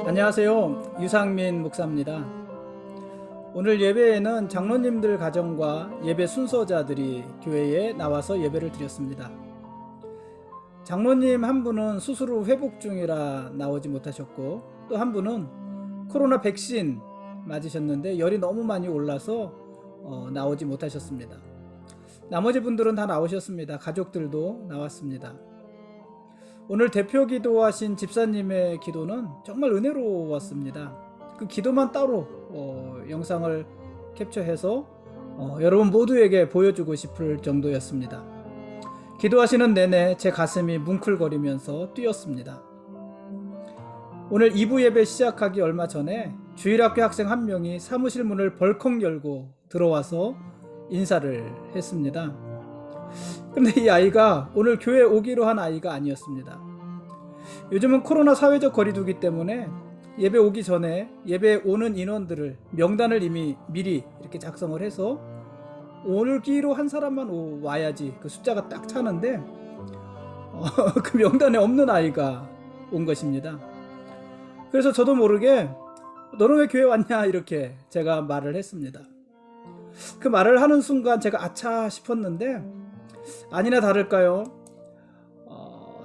안녕하세요. 유상민 목사입니다. 오늘 예배에는 장로님들 가정과 예배 순서자들이 교회에 나와서 예배를 드렸습니다. 장로님 한 분은 수술 후 회복 중이라 나오지 못하셨고, 또 한 분은 코로나 백신 맞으셨는데 열이 너무 많이 올라서 나오지 못하셨습니다. 나머지 분들은 다 나오셨습니다. 가족들도 나왔습니다. 오늘 대표 기도하신 집사님의 기도는 정말 은혜로웠습니다. 그 기도만 따로 영상을 캡처해서 여러분 모두에게 보여주고 싶을 정도였습니다. 기도하시는 내내 제 가슴이 뭉클거리면서 뛰었습니다. 오늘 2부 예배 시작하기 얼마 전에 주일학교 학생 한 명이 사무실 문을 벌컥 열고 들어와서 인사를 했습니다. 근데 이 아이가 오늘 교회 오기로 한 아이가 아니었습니다. 요즘은 코로나 사회적 거리두기 때문에 예배 오기 전에 예배 오는 인원들을 명단을 이미 미리 이렇게 작성을 해서 오기로 한 사람만 와야지 그 숫자가 딱 차는데 그 명단에 없는 아이가 온 것입니다. 그래서 저도 모르게 너는 왜 교회 왔냐 이렇게 제가 말을 했습니다. 그 말을 하는 순간 제가 아차 싶었는데 아니나 다를까요?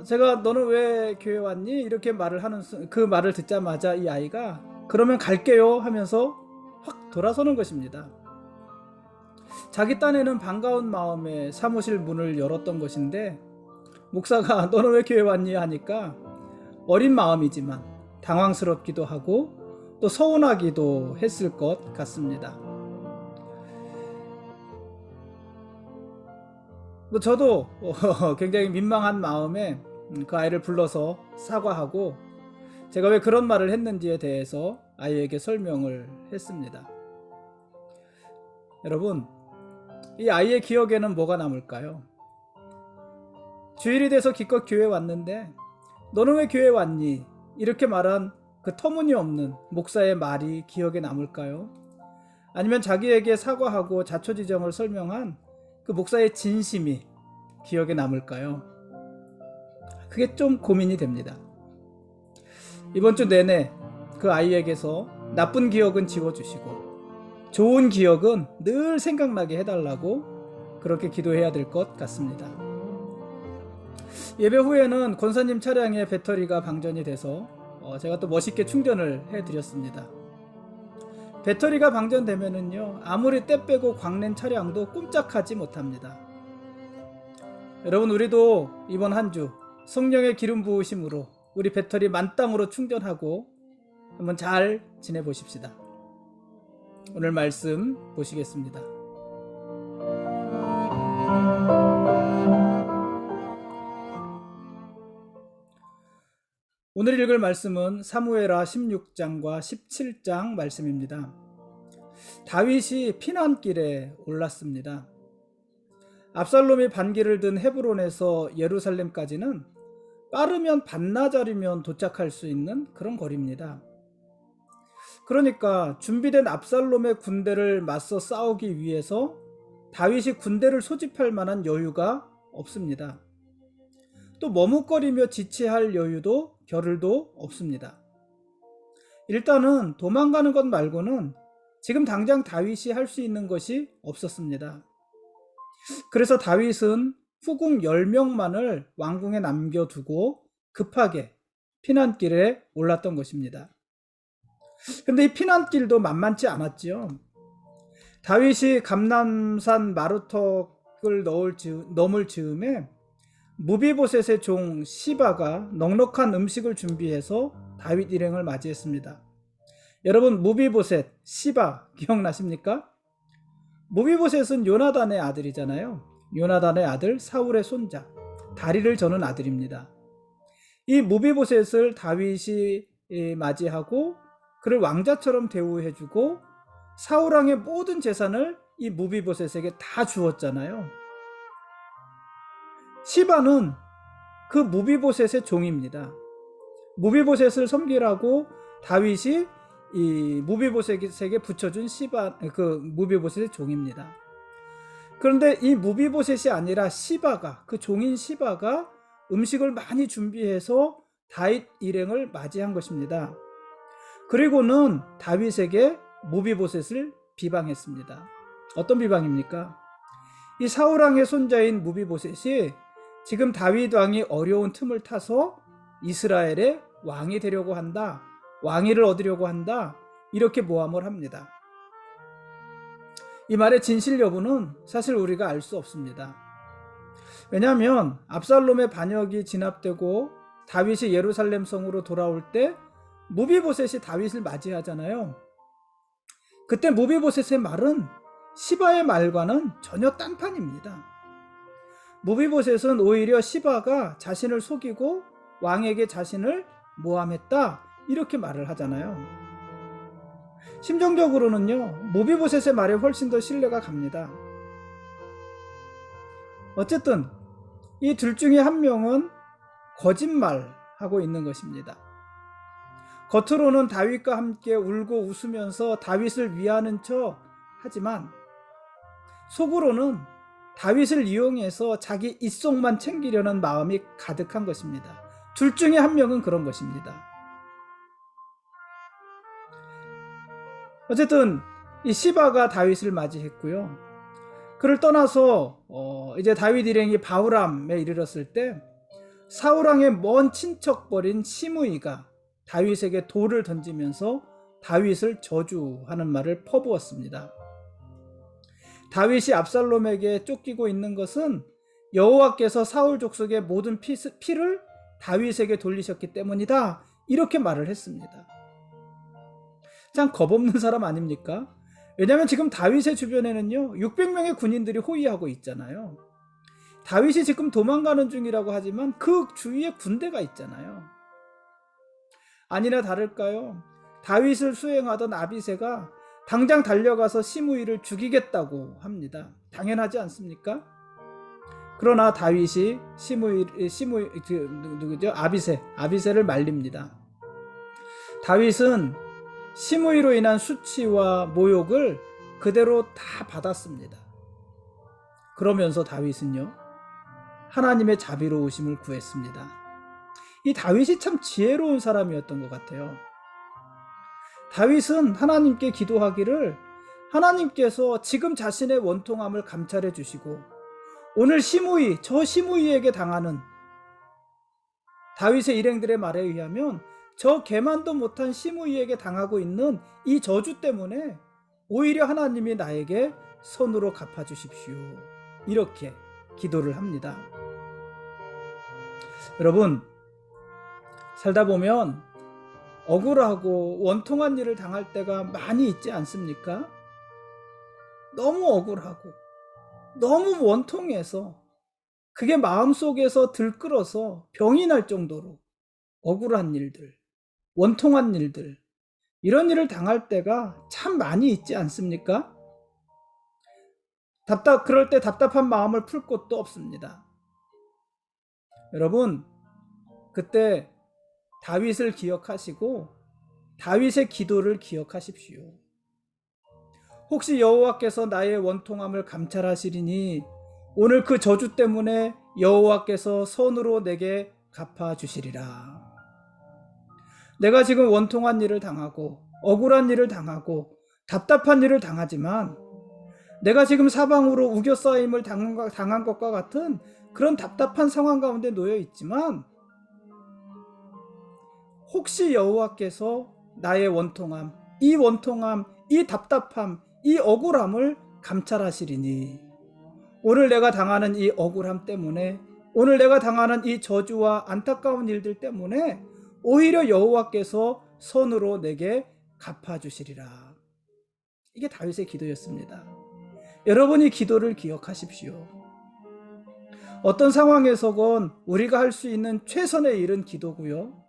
제가 너는 왜 교회 왔니? 이렇게 말을 하는 그 말을 듣자마자 이 아이가 그러면 갈게요 하면서 확 돌아서는 것입니다. 자기 딴에는 반가운 마음에 사무실 문을 열었던 것인데 목사가 너는 왜 교회 왔니? 하니까 어린 마음이지만 당황스럽기도 하고 또 서운하기도 했을 것 같습니다. 저도 굉장히 민망한 마음에 그 아이를 불러서 사과하고 제가 왜 그런 말을 했는지에 대해서 아이에게 설명을 했습니다. 여러분, 이 아이의 기억에는 뭐가 남을까요? 주일이 돼서 기껏 교회 왔는데 너는 왜 교회 왔니? 이렇게 말한 그 터무니없는 목사의 말이 기억에 남을까요? 아니면 자기에게 사과하고 자초지정을 설명한 그 목사의 진심이 기억에 남을까요? 그게 좀 고민이 됩니다. 이번 주 내내 그 아이에게서 나쁜 기억은 지워주시고 좋은 기억은 늘 생각나게 해달라고 그렇게 기도해야 될 것 같습니다. 예배 후에는 권사님 차량에 배터리가 방전이 돼서 제가 또 멋있게 충전을 해드렸습니다. 배터리가 방전되면은요 아무리 때 빼고 광낸 차량도 꼼짝하지 못합니다. 여러분, 우리도 이번 한 주 성령의 기름 부으심으로 우리 배터리 만땅으로 충전하고 한번 잘 지내보십시다. 오늘 말씀 보시겠습니다. 오늘 읽을 말씀은 사무엘하 16장과 17장 말씀입니다. 다윗이 피난길에 올랐습니다. 압살롬이 반기를 든 헤브론에서 예루살렘까지는 빠르면 반나절이면 도착할 수 있는 그런 거리입니다. 그러니까 준비된 압살롬의 군대를 맞서 싸우기 위해서 다윗이 군대를 소집할 만한 여유가 없습니다. 또 머뭇거리며 지체할 여유도 겨를도 없습니다. 일단은 도망가는 것 말고는 지금 당장 다윗이 할 수 있는 것이 없었습니다. 그래서 다윗은 후궁 10명만을 왕궁에 남겨두고 급하게 피난길에 올랐던 것입니다. 근데 이 피난길도 만만치 않았지요. 다윗이 감람산 마루턱을 넘을 즈음에 무비보셋의 종 시바가 넉넉한 음식을 준비해서 다윗 일행을 맞이했습니다. 여러분, 무비보셋, 시바 기억나십니까? 무비보셋은 요나단의 아들이잖아요. 요나단의 아들 사울의 손자, 다리를 저는 아들입니다. 이 무비보셋을 다윗이 맞이하고 그를 왕자처럼 대우해주고 사울왕의 모든 재산을 이 무비보셋에게 다 주었잖아요. 시바는 그 무비보셋의 종입니다. 무비보셋을 섬기라고 다윗이 이 무비보셋에게 붙여준 시바, 그 무비보셋의 종입니다. 그런데 이 무비보셋이 아니라 시바가, 그 종인 시바가 음식을 많이 준비해서 다윗 일행을 맞이한 것입니다. 그리고는 다윗에게 무비보셋을 비방했습니다. 어떤 비방입니까? 이 사울왕의 손자인 무비보셋이 지금 다윗 왕이 어려운 틈을 타서 이스라엘의 왕이 되려고 한다, 왕위를 얻으려고 한다, 이렇게 모함을 합니다. 이 말의 진실 여부는 사실 우리가 알 수 없습니다. 왜냐하면 압살롬의 반역이 진압되고 다윗이 예루살렘 성으로 돌아올 때 무비보셋이 다윗을 맞이하잖아요. 그때 무비보셋의 말은 시바의 말과는 전혀 딴판입니다. 무비보셋은 오히려 시바가 자신을 속이고 왕에게 자신을 모함했다, 이렇게 말을 하잖아요. 심정적으로는요, 무비보셋의 말에 훨씬 더 신뢰가 갑니다. 어쨌든 이 둘 중에 한 명은 거짓말하고 있는 것입니다. 겉으로는 다윗과 함께 울고 웃으면서 다윗을 위하는 척 하지만 속으로는 다윗을 이용해서 자기 입속만 챙기려는 마음이 가득한 것입니다. 둘 중에 한 명은 그런 것입니다. 어쨌든 이 시바가 다윗을 맞이했고요. 그를 떠나서 이제 다윗 일행이 바후람에 이르렀을 때 사울왕의 먼 친척벌인 시므이가 다윗에게 돌을 던지면서 다윗을 저주하는 말을 퍼부었습니다. 다윗이 압살롬에게 쫓기고 있는 것은 여호와께서 사울 족속의 모든 피를 다윗에게 돌리셨기 때문이다, 이렇게 말을 했습니다. 참 겁없는 사람 아닙니까? 왜냐하면 지금 다윗의 주변에는요 600명의 군인들이 호위하고 있잖아요. 다윗이 지금 도망가는 중이라고 하지만 그 주위에 군대가 있잖아요. 아니나 다를까요? 다윗을 수행하던 아비새가 당장 달려가서 시므이를 죽이겠다고 합니다. 당연하지 않습니까? 그러나 다윗이 아비새를 말립니다. 다윗은 시므이로 인한 수치와 모욕을 그대로 다 받았습니다. 그러면서 다윗은요 하나님의 자비로우심을 구했습니다. 이 다윗이 참 지혜로운 사람이었던 것 같아요. 다윗은 하나님께 기도하기를 하나님께서 지금 자신의 원통함을 감찰해 주시고 오늘 저 시므이에게 당하는 다윗의 일행들의 말에 의하면 저 개만도 못한 시므이에게 당하고 있는 이 저주 때문에 오히려 하나님이 나에게 선으로 갚아주십시오, 이렇게 기도를 합니다. 여러분, 살다 보면 억울하고 원통한 일을 당할 때가 많이 있지 않습니까? 너무 억울하고 너무 원통해서 그게 마음속에서 들끓어서 병이 날 정도로 억울한 일들, 원통한 일들, 이런 일을 당할 때가 참 많이 있지 않습니까? 그럴 때 답답한 마음을 풀 곳도 없습니다. 여러분, 그때 다윗을 기억하시고 다윗의 기도를 기억하십시오. 혹시 여호와께서 나의 원통함을 감찰하시리니 오늘 그 저주 때문에 여호와께서 선으로 내게 갚아주시리라. 내가 지금 원통한 일을 당하고 억울한 일을 당하고 답답한 일을 당하지만 내가 지금 사방으로 우겨싸임을 당한 것과 같은 그런 답답한 상황 가운데 놓여 있지만 혹시 여호와께서 나의 원통함, 이 답답함, 이 억울함을 감찰하시리니 오늘 내가 당하는 이 억울함 때문에, 오늘 내가 당하는 이 저주와 안타까운 일들 때문에 오히려 여호와께서 선으로 내게 갚아주시리라. 이게 다윗의 기도였습니다. 여러분이 기도를 기억하십시오. 어떤 상황에서건 우리가 할 수 있는 최선의 일은 기도고요.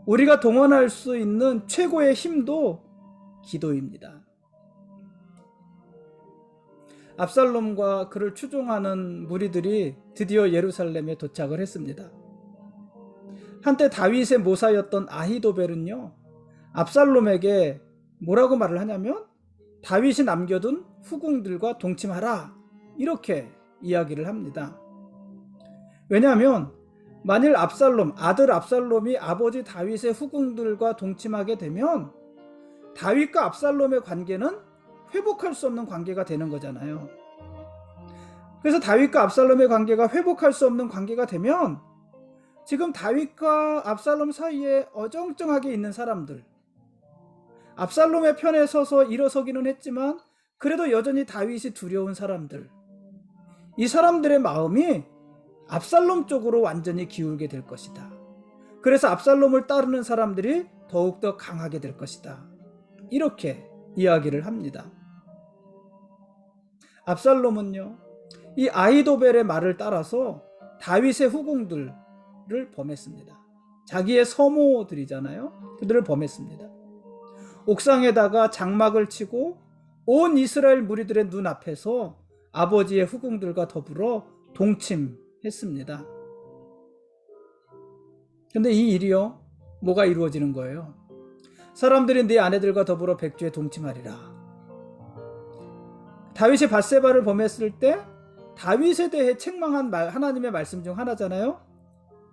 우리가 동원할 수 있는 최고의 힘도 기도입니다. 압살롬과 그를 추종하는 무리들이 드디어 예루살렘에 도착을 했습니다. 한때 다윗의 모사였던 아히도벨은요, 압살롬에게 뭐라고 말을 하냐면 다윗이 남겨둔 후궁들과 동침하라, 이렇게 이야기를 합니다. 왜냐하면 만일 아들 압살롬이 아버지 다윗의 후궁들과 동침하게 되면 다윗과 압살롬의 관계는 회복할 수 없는 관계가 되는 거잖아요. 그래서 다윗과 압살롬의 관계가 회복할 수 없는 관계가 되면 지금 다윗과 압살롬 사이에 어정쩡하게 있는 사람들, 압살롬의 편에 서서 일어서기는 했지만 그래도 여전히 다윗이 두려운 사람들, 이 사람들의 마음이 압살롬 쪽으로 완전히 기울게 될 것이다. 그래서 압살롬을 따르는 사람들이 더욱더 강하게 될 것이다. 이렇게 이야기를 합니다. 압살롬은요, 이 아히도벨의 말을 따라서 다윗의 후궁들을 범했습니다. 자기의 서모들이잖아요. 그들을 범했습니다. 옥상에다가 장막을 치고 온 이스라엘 무리들의 눈앞에서 아버지의 후궁들과 더불어 동침했습니다. 근데 이 일이요, 뭐가 이루어지는 거예요? 사람들이 네 아내들과 더불어 백주에 동침하리라. 다윗이 밧세바를 범했을 때 다윗에 대해 책망한 하나님의 말씀 중 하나잖아요.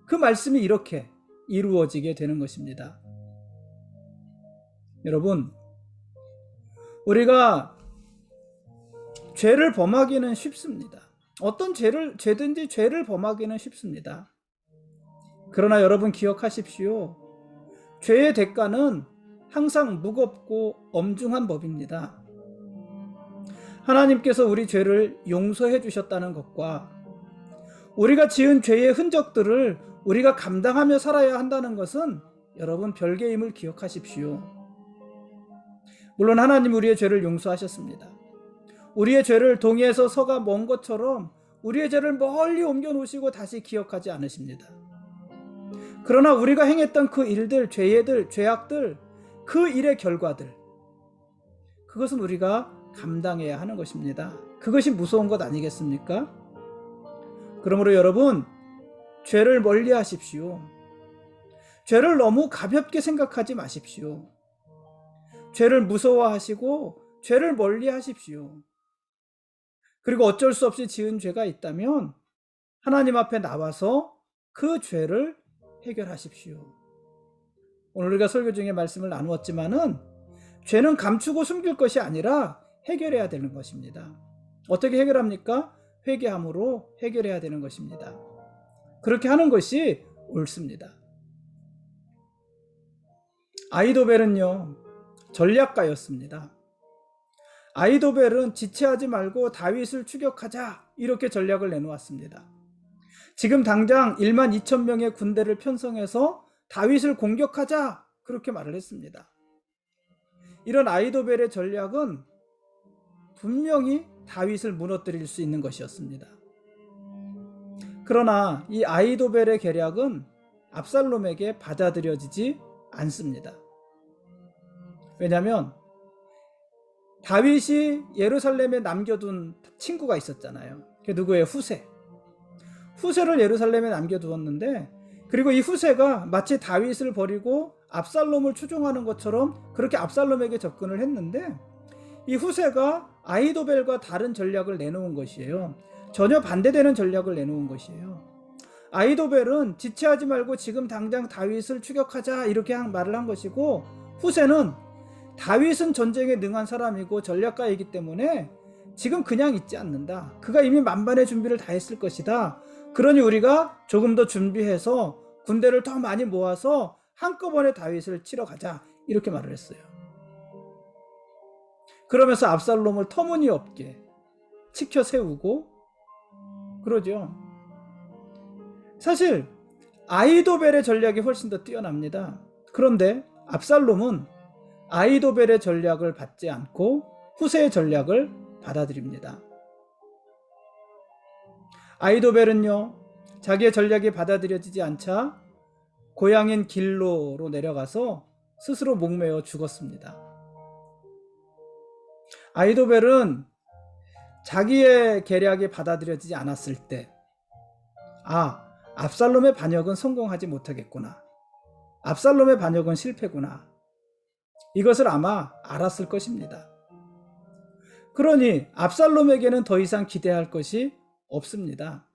그 말씀이 이렇게 이루어지게 되는 것입니다. 여러분, 우리가 죄를 범하기는 쉽습니다. 어떤 죄든지 죄를 범하기는 쉽습니다. 그러나 여러분 기억하십시오. 죄의 대가는 항상 무겁고 엄중한 법입니다. 하나님께서 우리 죄를 용서해 주셨다는 것과 우리가 지은 죄의 흔적들을 우리가 감당하며 살아야 한다는 것은 여러분 별개임을 기억하십시오. 물론 하나님 우리의 죄를 용서하셨습니다. 우리의 죄를 동해에서 서가 먼 것처럼 우리의 죄를 멀리 옮겨 놓으시고 다시 기억하지 않으십니다. 그러나 우리가 행했던 그 일들, 죄악들, 그 일의 결과들, 그것은 우리가 감당해야 하는 것입니다. 그것이 무서운 것 아니겠습니까? 그러므로 여러분, 죄를 멀리 하십시오. 죄를 너무 가볍게 생각하지 마십시오. 죄를 무서워하시고 죄를 멀리 하십시오. 그리고 어쩔 수 없이 지은 죄가 있다면 하나님 앞에 나와서 그 죄를 해결하십시오. 오늘 우리가 설교 중에 말씀을 나누었지만은 죄는 감추고 숨길 것이 아니라 해결해야 되는 것입니다. 어떻게 해결합니까? 회개함으로 해결해야 되는 것입니다. 그렇게 하는 것이 옳습니다. 아히도벨은요, 전략가였습니다. 아히도벨은 지체하지 말고 다윗을 추격하자, 이렇게 전략을 내놓았습니다. 지금 당장 12,000명의 군대를 편성해서 다윗을 공격하자, 그렇게 말을 했습니다. 이런 아히도벨의 전략은 분명히 다윗을 무너뜨릴 수 있는 것이었습니다. 그러나 이 아히도벨의 계략은 압살롬에게 받아들여지지 않습니다. 왜냐하면 다윗이 예루살렘에 남겨둔 친구가 있었잖아요. 그게 누구예요? 후세를 예루살렘에 남겨두었는데, 그리고 이 후세가 마치 다윗을 버리고 압살롬을 추종하는 것처럼 그렇게 압살롬에게 접근을 했는데, 이 후세가 아히도벨과 다른 전략을 내놓은 것이에요. 전혀 반대되는 전략을 내놓은 것이에요. 아히도벨은 지체하지 말고 지금 당장 다윗을 추격하자, 이렇게 말을 한 것이고, 후세는 다윗은 전쟁에 능한 사람이고 전략가이기 때문에 지금 그냥 있지 않는다. 그가 이미 만반의 준비를 다 했을 것이다. 그러니 우리가 조금 더 준비해서 군대를 더 많이 모아서 한꺼번에 다윗을 치러 가자, 이렇게 말을 했어요. 그러면서 압살롬을 터무니없게 치켜 세우고 그러죠. 사실 아히도벨의 전략이 훨씬 더 뛰어납니다. 그런데 압살롬은 아히도벨의 전략을 받지 않고 후세의 전략을 받아들입니다. 아히도벨은요, 자기의 전략이 받아들여지지 않자 고향인 길로로 내려가서 스스로 목매어 죽었습니다. 아히도벨은 자기의 계략이 받아들여지지 않았을 때, 압살롬의 반역은 성공하지 못하겠구나, 압살롬의 반역은 실패구나, 이것을 아마 알았을 것입니다. 그러니 압살롬에게는 더 이상 기대할 것이 없습니다.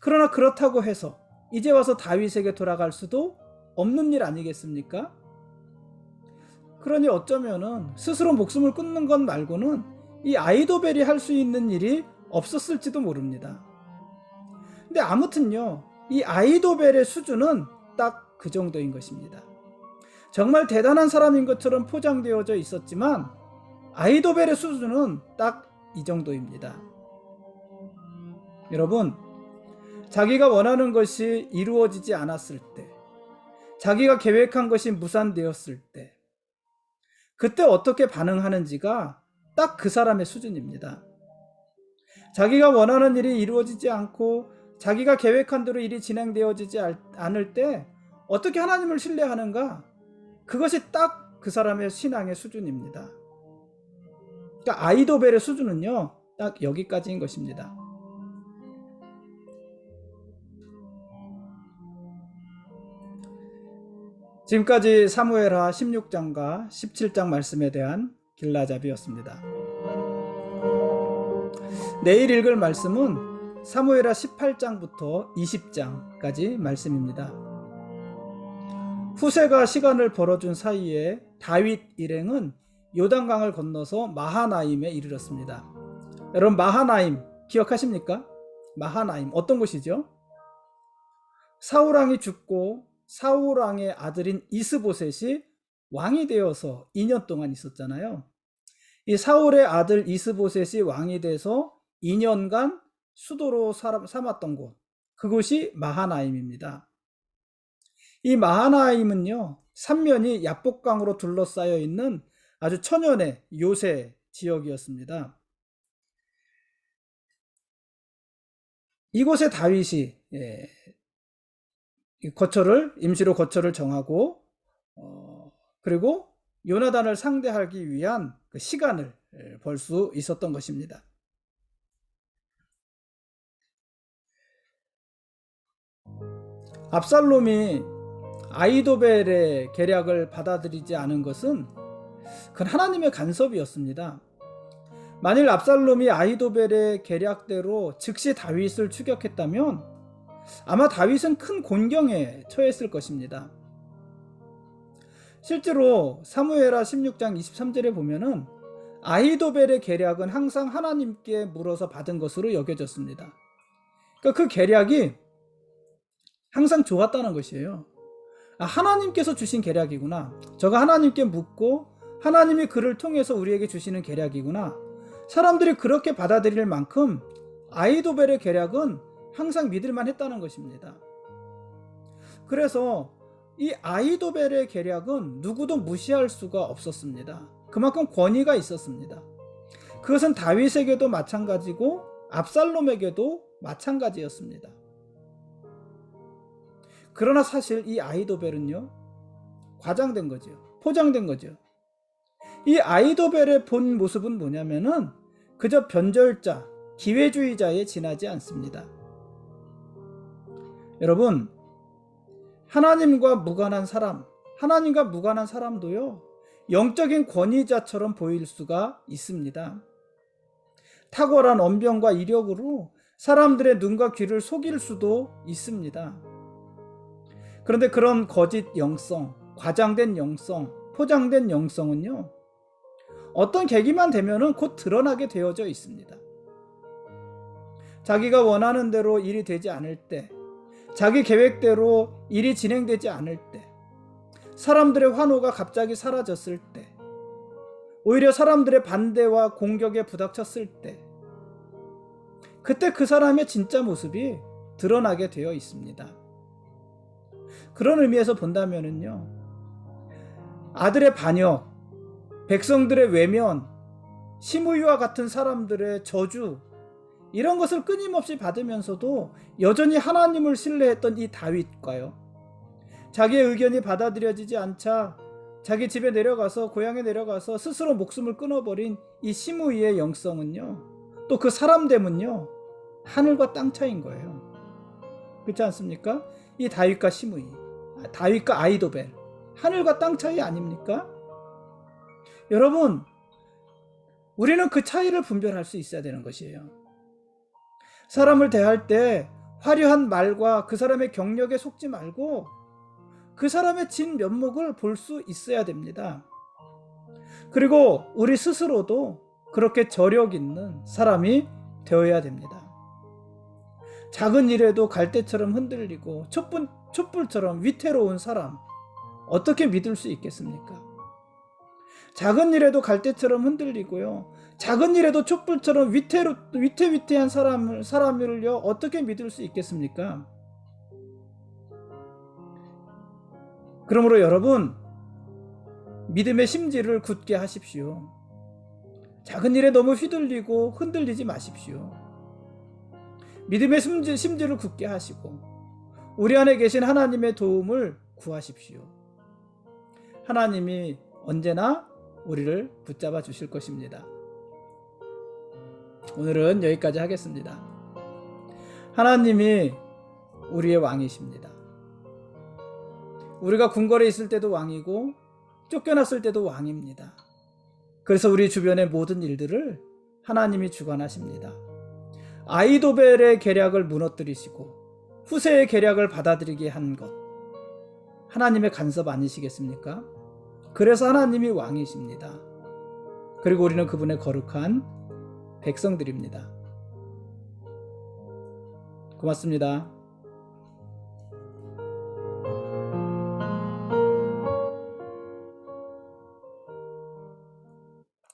그러나 그렇다고 해서 이제 와서 다윗에게 돌아갈 수도 없는 일 아니겠습니까? 그러니 어쩌면은 스스로 목숨을 끊는 것 말고는 이 아히도벨이 할 수 있는 일이 없었을지도 모릅니다. 근데 아무튼요, 이 아히도벨의 수준은 딱 그 정도인 것입니다. 정말 대단한 사람인 것처럼 포장되어져 있었지만 아히도벨의 수준은 딱 이 정도입니다. 여러분, 자기가 원하는 것이 이루어지지 않았을 때, 자기가 계획한 것이 무산되었을 때, 그때 어떻게 반응하는지가 딱 그 사람의 수준입니다. 자기가 원하는 일이 이루어지지 않고 자기가 계획한 대로 일이 진행되어지지 않을 때 어떻게 하나님을 신뢰하는가? 그것이 딱 그 사람의 신앙의 수준입니다. 그러니까 아히도벨의 수준은요, 딱 여기까지인 것입니다. 지금까지 사무엘하 16장과 17장 말씀에 대한 길라잡이였습니다. 내일 읽을 말씀은 사무엘하 18장부터 20장까지 말씀입니다. 후세가 시간을 벌어준 사이에 다윗 일행은 요단강을 건너서 마하나임에 이르렀습니다. 여러분, 마하나임 기억하십니까? 마하나임 어떤 곳이죠? 사울왕이 죽고 사울왕의 아들인 이스보셋이 왕이 되어서 2년 동안 있었잖아요. 이 사울의 아들 이스보셋이 왕이 돼서 2년간 수도로 삼았던 곳, 그곳이 마하나임입니다. 이 마하나임은요, 삼면이 야복강으로 둘러싸여 있는 아주 천연의 요새 지역이었습니다. 이곳에 다윗이 임시로 거처를 정하고 그리고 요나단을 상대하기 위한 그 시간을 벌 수 있었던 것입니다. 압살롬이 아히도벨의 계략을 받아들이지 않은 것은 그건 하나님의 간섭이었습니다. 만일 압살롬이 아히도벨의 계략대로 즉시 다윗을 추격했다면 아마 다윗은 큰 곤경에 처했을 것입니다. 실제로 사무엘하 16장 23절에 보면은 아히도벨의 계략은 항상 하나님께 물어서 받은 것으로 여겨졌습니다. 그러니까 그 계략이 항상 좋았다는 것이에요. 하나님께서 주신 계략이구나. 저가 하나님께 묻고 하나님이 그를 통해서 우리에게 주시는 계략이구나. 사람들이 그렇게 받아들일 만큼 아히도벨의 계략은 항상 믿을만 했다는 것입니다. 그래서 이 아히도벨의 계략은 누구도 무시할 수가 없었습니다. 그만큼 권위가 있었습니다. 그것은 다윗에게도 마찬가지고 압살롬에게도 마찬가지였습니다. 그러나 사실 이 아히도벨은요, 과장된 거죠. 포장된 거죠. 이 아히도벨의 본 모습은 뭐냐면은 그저 변절자, 기회주의자에 지나지 않습니다. 여러분, 하나님과 무관한 사람도요, 영적인 권위자처럼 보일 수가 있습니다. 탁월한 언변과 이력으로 사람들의 눈과 귀를 속일 수도 있습니다. 그런데 그런 거짓 영성, 과장된 영성, 포장된 영성은요, 어떤 계기만 되면은 곧 드러나게 되어져 있습니다. 자기가 원하는 대로 일이 되지 않을 때, 자기 계획대로 일이 진행되지 않을 때, 사람들의 환호가 갑자기 사라졌을 때, 오히려 사람들의 반대와 공격에 부닥쳤을 때, 그때 그 사람의 진짜 모습이 드러나게 되어 있습니다. 그런 의미에서 본다면은요, 아들의 반역, 백성들의 외면, 시므이와 같은 사람들의 저주, 이런 것을 끊임없이 받으면서도 여전히 하나님을 신뢰했던 이 다윗과요, 자기의 의견이 받아들여지지 않자 자기 집에 내려가서, 고향에 내려가서 스스로 목숨을 끊어버린 이 시므이의 영성은요, 또 그 사람됨은요, 하늘과 땅 차이인 거예요. 그렇지 않습니까? 이 다윗과 시므이, 다윗과 아히도벨, 하늘과 땅 차이 아닙니까? 여러분, 우리는 그 차이를 분별할 수 있어야 되는 것이에요. 사람을 대할 때 화려한 말과 그 사람의 경력에 속지 말고 그 사람의 진 면목을 볼 수 있어야 됩니다. 그리고 우리 스스로도 그렇게 저력 있는 사람이 되어야 됩니다. 작은 일에도 갈대처럼 흔들리고 촛불처럼 위태로운 사람 어떻게 믿을 수 있겠습니까? 작은 일에도 갈대처럼 흔들리고요. 작은 일에도 촛불처럼 위태위태한 사람을요 어떻게 믿을 수 있겠습니까? 그러므로 여러분, 믿음의 심지를 굳게 하십시오. 작은 일에 너무 휘둘리고 흔들리지 마십시오. 믿음의 심지를 굳게 하시고 우리 안에 계신 하나님의 도움을 구하십시오. 하나님이 언제나 우리를 붙잡아 주실 것입니다. 오늘은 여기까지 하겠습니다. 하나님이 우리의 왕이십니다. 우리가 궁궐에 있을 때도 왕이고 쫓겨났을 때도 왕입니다. 그래서 우리 주변의 모든 일들을 하나님이 주관하십니다. 아이도벨의 계략을 무너뜨리시고 후세의 계략을 받아들이게 한 것, 하나님의 간섭 아니시겠습니까? 그래서 하나님이 왕이십니다. 그리고 우리는 그분의 거룩한 백성들입니다. 고맙습니다.